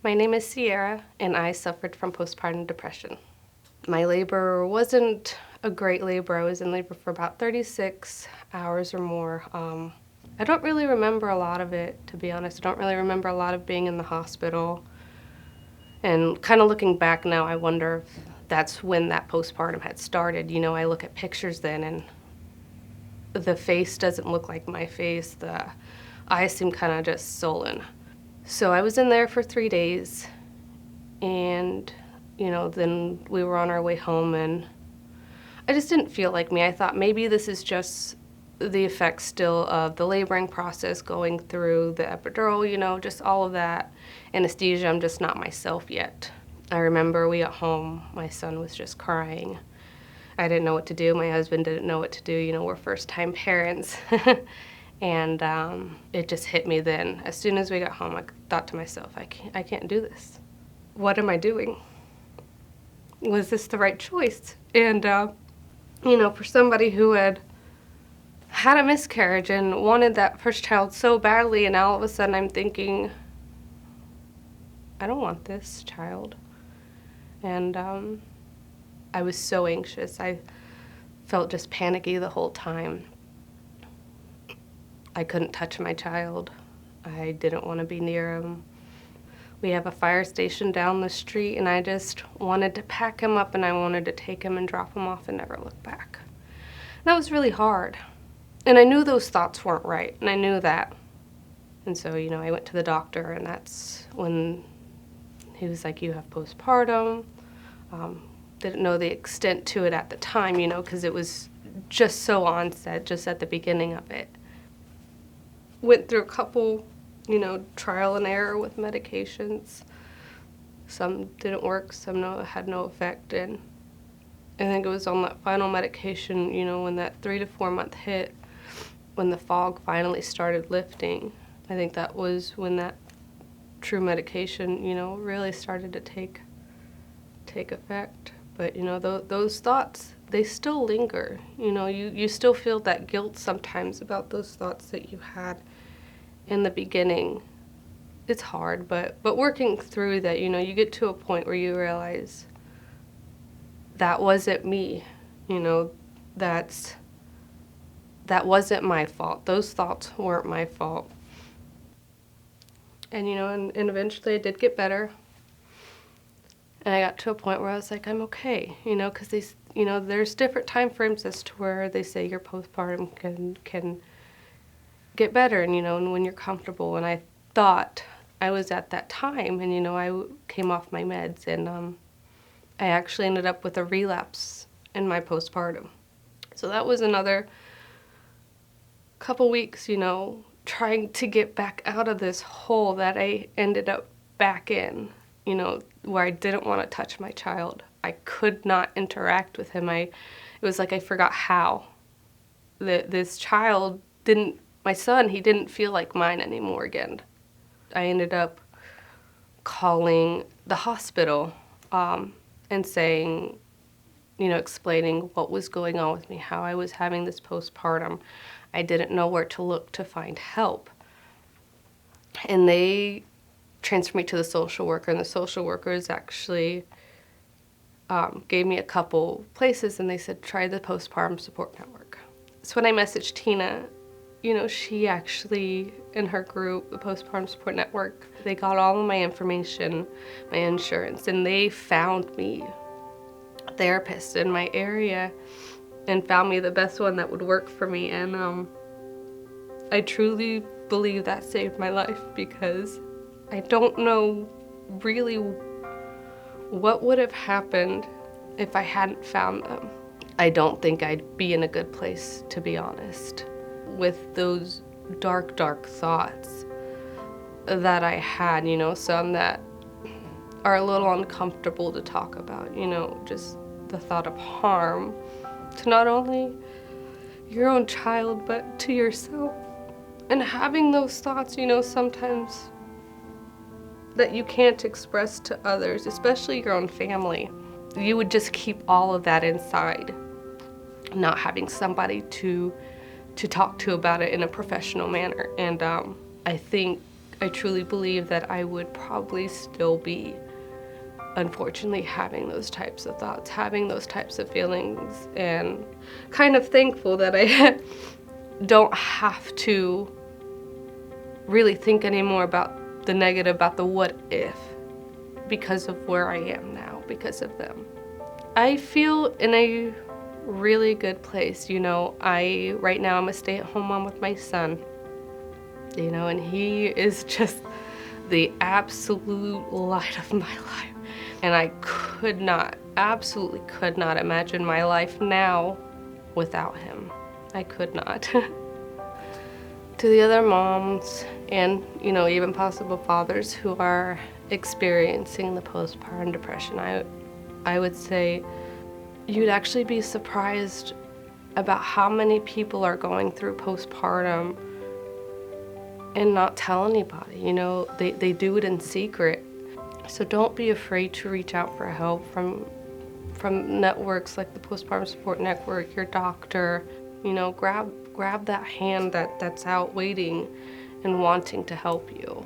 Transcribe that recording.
My name is Sierra, and I suffered from postpartum depression. My labor wasn't a great labor. I was in labor for about 36 hours or more. I don't really remember a lot of it, to be honest. I don't really remember a lot of being in the hospital. And kind of looking back now, I wonder if that's when that postpartum had started. You know, I look at pictures then, and the face doesn't look like my face. The eyes seem kind of just sullen. So I was in there for 3 days, and, then we were on our way home, and I just didn't feel like me. I thought maybe this is just the effects still of the laboring process, going through the epidural, just all of that anesthesia. I'm just not myself yet. I remember we got home, my son was just crying. I didn't know what to do. My husband didn't know what to do. We're first-time parents. And it just hit me then. As soon as we got home, I thought to myself, I can't do this. What am I doing? Was this the right choice? And, for somebody who had a miscarriage and wanted that first child so badly, and all of a sudden I'm thinking, I don't want this child. And I was so anxious. I felt just panicky the whole time. I couldn't touch my child. I didn't want to be near him. We have a fire station down the street, and I just wanted to pack him up, and I wanted to take him and drop him off and never look back. That was really hard. And I knew those thoughts weren't right, and I knew that. And so, I went to the doctor, and that's when he was like, you have postpartum. Didn't know the extent to it at the time, because it was just so onset, just at the beginning of it. Went through a couple, trial and error with medications. Some didn't work, some had no effect. And I think it was on that final medication, when that 3 to 4 month hit, when the fog finally started lifting. I think that was when that true medication, really started to take effect. But, those thoughts, they still linger. You still feel that guilt sometimes about those thoughts that you had in the beginning. It's hard, but working through that, you get to a point where you realize that wasn't me. That wasn't my fault. Those thoughts weren't my fault. And, and eventually I did get better. And I got to a point where I was like, I'm okay, because there's different time frames as to where they say your postpartum can get better, and when you're comfortable. And I thought I was at that time, and, I came off my meds, and I actually ended up with a relapse in my postpartum. So that was another couple weeks, trying to get back out of this hole that I ended up back in, where I didn't want to touch my child. I could not interact with him. It was like I forgot how. This child my son, he didn't feel like mine anymore again. I ended up calling the hospital and saying, explaining what was going on with me, how I was having this postpartum. I didn't know where to look to find help. And they transferred me to the social worker, and the social workers actually gave me a couple places, and they said, try the postpartum support network. So when I messaged Tina, she actually, in her group, the postpartum support network, they got all of my information, my insurance, and they found me a therapist in my area and found me the best one that would work for me. And I truly believe that saved my life, because I don't know really what would have happened if I hadn't found them. I don't think I'd be in a good place, to be honest, with those dark, dark thoughts that I had, some that are a little uncomfortable to talk about, just the thought of harm to not only your own child, but to yourself. And having those thoughts, sometimes that you can't express to others, especially your own family. You would just keep all of that inside, not having somebody to talk to about it in a professional manner. And I think I truly believe that I would probably still be, unfortunately, having those types of thoughts, having those types of feelings, and kind of thankful that I don't have to really think anymore about the negative, about the what if, because of where I am now, because of them. I feel in a really good place, right now I'm a stay-at-home mom with my son, and he is just the absolute light of my life. And I absolutely could not imagine my life now without him. I could not. To the other moms and, even possible fathers who are experiencing the postpartum depression, I would say you'd actually be surprised about how many people are going through postpartum and not tell anybody. They do it in secret. So don't be afraid to reach out for help from networks like the Postpartum Support Network, your doctor. Grab that hand that's out waiting and wanting to help you.